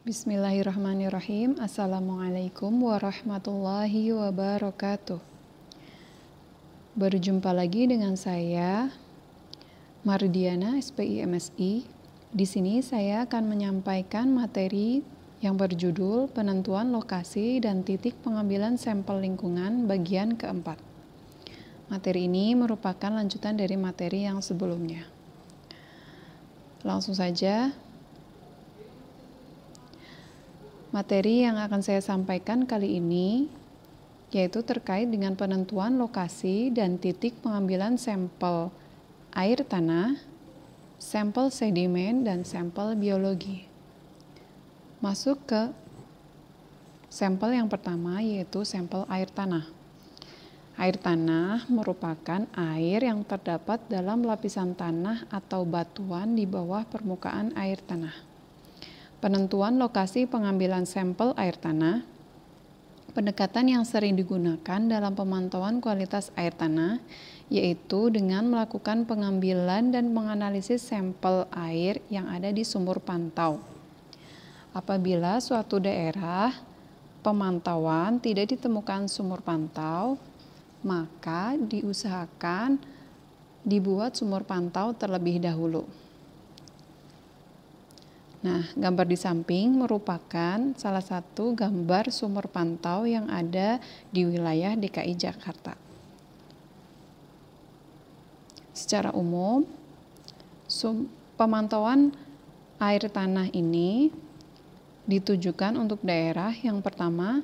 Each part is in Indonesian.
Bismillahirrahmanirrahim. Assalamualaikum warahmatullahi wabarakatuh. Berjumpa lagi dengan saya, Mardiana, SPI MSI. Di sini saya akan menyampaikan materi yang berjudul Penentuan Lokasi dan Titik Pengambilan Sampel Lingkungan bagian keempat. Materi ini merupakan lanjutan dari materi yang sebelumnya. Langsung saja. Materi yang akan saya sampaikan kali ini yaitu terkait dengan penentuan lokasi dan titik pengambilan sampel air tanah, sampel sedimen, dan sampel biologi. Masuk ke sampel yang pertama yaitu sampel air tanah. Air tanah merupakan air yang terdapat dalam lapisan tanah atau batuan di bawah permukaan air tanah. Penentuan lokasi pengambilan sampel air tanah, pendekatan yang sering digunakan dalam pemantauan kualitas air tanah, yaitu dengan melakukan pengambilan dan menganalisis sampel air yang ada di sumur pantau. Apabila suatu daerah pemantauan tidak ditemukan sumur pantau, maka diusahakan dibuat sumur pantau terlebih dahulu. Nah, gambar di samping merupakan salah satu gambar sumur pantau yang ada di wilayah DKI Jakarta. Secara umum, pemantauan air tanah ini ditujukan untuk daerah yang pertama,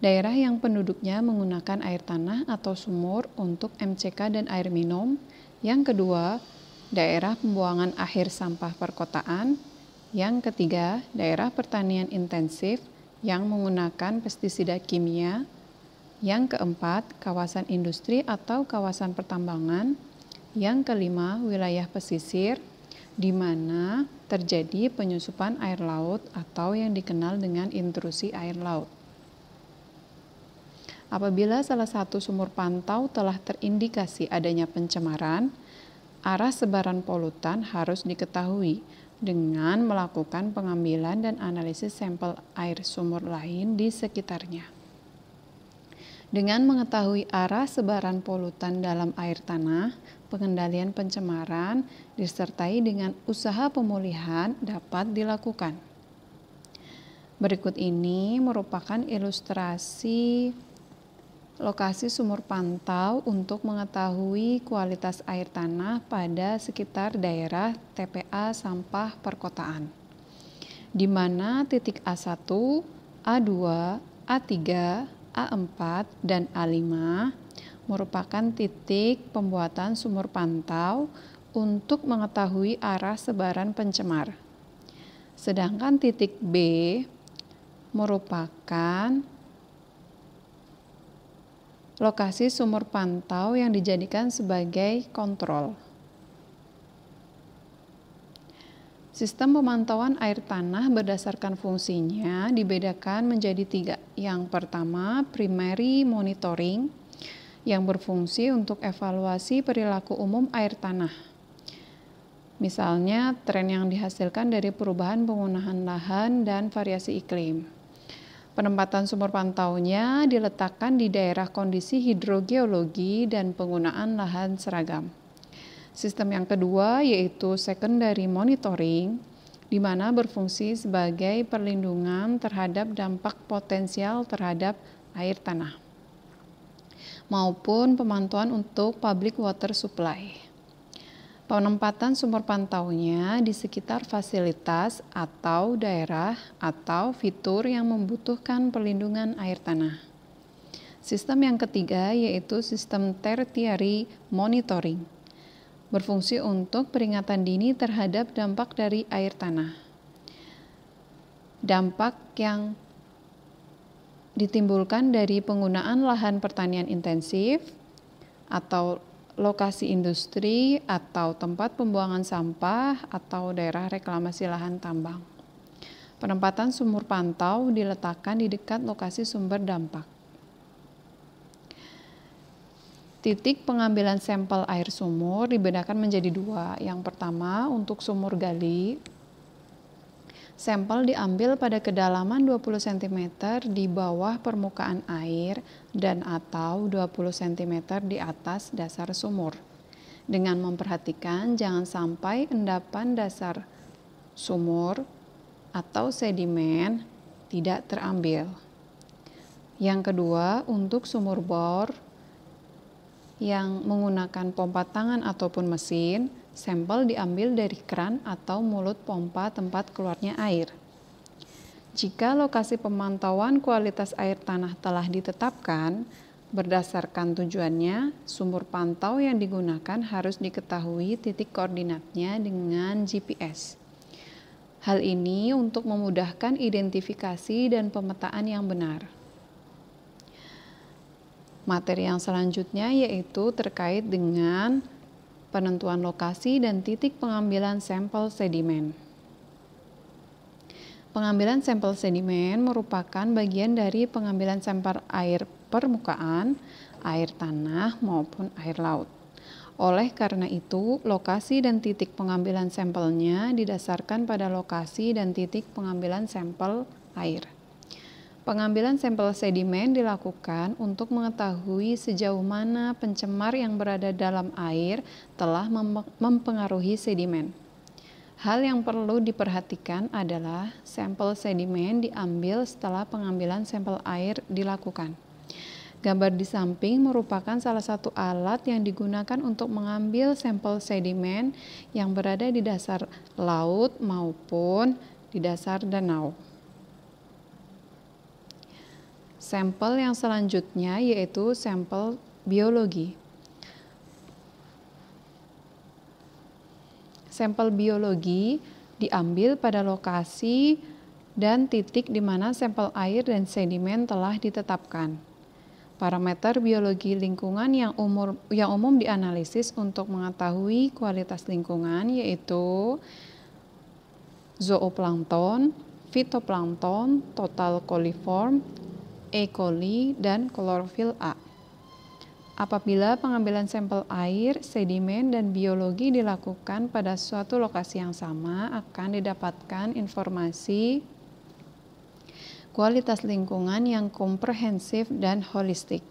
daerah yang penduduknya menggunakan air tanah atau sumur untuk MCK dan air minum. Yang kedua, daerah pembuangan akhir sampah perkotaan. Yang ketiga, daerah pertanian intensif yang menggunakan pestisida kimia. Yang keempat, kawasan industri atau kawasan pertambangan. Yang kelima, wilayah pesisir, di mana terjadi penyusupan air laut atau yang dikenal dengan intrusi air laut. Apabila salah satu sumur pantau telah terindikasi adanya pencemaran, arah sebaran polutan harus diketahui dengan melakukan pengambilan dan analisis sampel air sumur lain di sekitarnya. Dengan mengetahui arah sebaran polutan dalam air tanah, pengendalian pencemaran disertai dengan usaha pemulihan dapat dilakukan. Berikut ini merupakan ilustrasi lokasi sumur pantau untuk mengetahui kualitas air tanah pada sekitar daerah TPA sampah perkotaan, di mana titik A1, A2, A3, A4, dan A5 merupakan titik pembuatan sumur pantau untuk mengetahui arah sebaran pencemar. Sedangkan titik B merupakan lokasi sumur pantau yang dijadikan sebagai kontrol. Sistem pemantauan air tanah berdasarkan fungsinya dibedakan menjadi 3. Yang pertama, primary monitoring yang berfungsi untuk evaluasi perilaku umum air tanah. Misalnya, tren yang dihasilkan dari perubahan penggunaan lahan dan variasi iklim. Penempatan sumur pantaunya diletakkan di daerah kondisi hidrogeologi dan penggunaan lahan seragam. Sistem yang kedua yaitu secondary monitoring, di mana berfungsi sebagai perlindungan terhadap dampak potensial terhadap air tanah, maupun pemantauan untuk public water supply. Penempatan sumur pantaunya di sekitar fasilitas atau daerah atau fitur yang membutuhkan perlindungan air tanah. Sistem yang ketiga yaitu sistem tertiary monitoring, berfungsi untuk peringatan dini terhadap dampak dari air tanah. Dampak yang ditimbulkan dari penggunaan lahan pertanian intensif atau lokasi industri atau tempat pembuangan sampah atau daerah reklamasi lahan tambang. Penempatan sumur pantau diletakkan di dekat lokasi sumber dampak. Titik pengambilan sampel air sumur dibedakan menjadi 2. Yang pertama untuk sumur gali. Sampel diambil pada kedalaman 20 cm di bawah permukaan air dan atau 20 cm di atas dasar sumur. Dengan memperhatikan jangan sampai endapan dasar sumur atau sedimen tidak terambil. Yang kedua, untuk sumur bor yang menggunakan pompa tangan ataupun mesin, sampel diambil dari keran atau mulut pompa tempat keluarnya air. Jika lokasi pemantauan kualitas air tanah telah ditetapkan, berdasarkan tujuannya, sumur pantau yang digunakan harus diketahui titik koordinatnya dengan GPS. Hal ini untuk memudahkan identifikasi dan pemetaan yang benar. Materi yang selanjutnya yaitu terkait dengan penentuan lokasi dan titik pengambilan sampel sedimen. Pengambilan sampel sedimen merupakan bagian dari pengambilan sampel air permukaan, air tanah, maupun air laut. Oleh karena itu, lokasi dan titik pengambilan sampelnya didasarkan pada lokasi dan titik pengambilan sampel air. Pengambilan sampel sedimen dilakukan untuk mengetahui sejauh mana pencemar yang berada dalam air telah mempengaruhi sedimen. Hal yang perlu diperhatikan adalah sampel sedimen diambil setelah pengambilan sampel air dilakukan. Gambar di samping merupakan salah satu alat yang digunakan untuk mengambil sampel sedimen yang berada di dasar laut maupun di dasar danau. Sampel yang selanjutnya yaitu sampel biologi. Sampel biologi diambil pada lokasi dan titik di mana sampel air dan sedimen telah ditetapkan. Parameter biologi lingkungan yang umum dianalisis untuk mengetahui kualitas lingkungan yaitu zooplankton, fitoplankton, total coliform, E. coli, dan klorofil A. Apabila pengambilan sampel air, sedimen, dan biologi dilakukan pada suatu lokasi yang sama, akan didapatkan informasi kualitas lingkungan yang komprehensif dan holistik.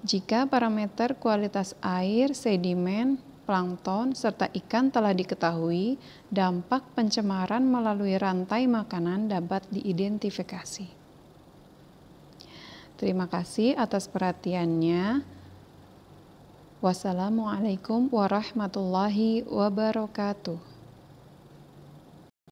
Jika parameter kualitas air, sedimen, plankton, serta ikan telah diketahui, dampak pencemaran melalui rantai makanan dapat diidentifikasi. Terima kasih atas perhatiannya. Wassalamualaikum warahmatullahi wabarakatuh.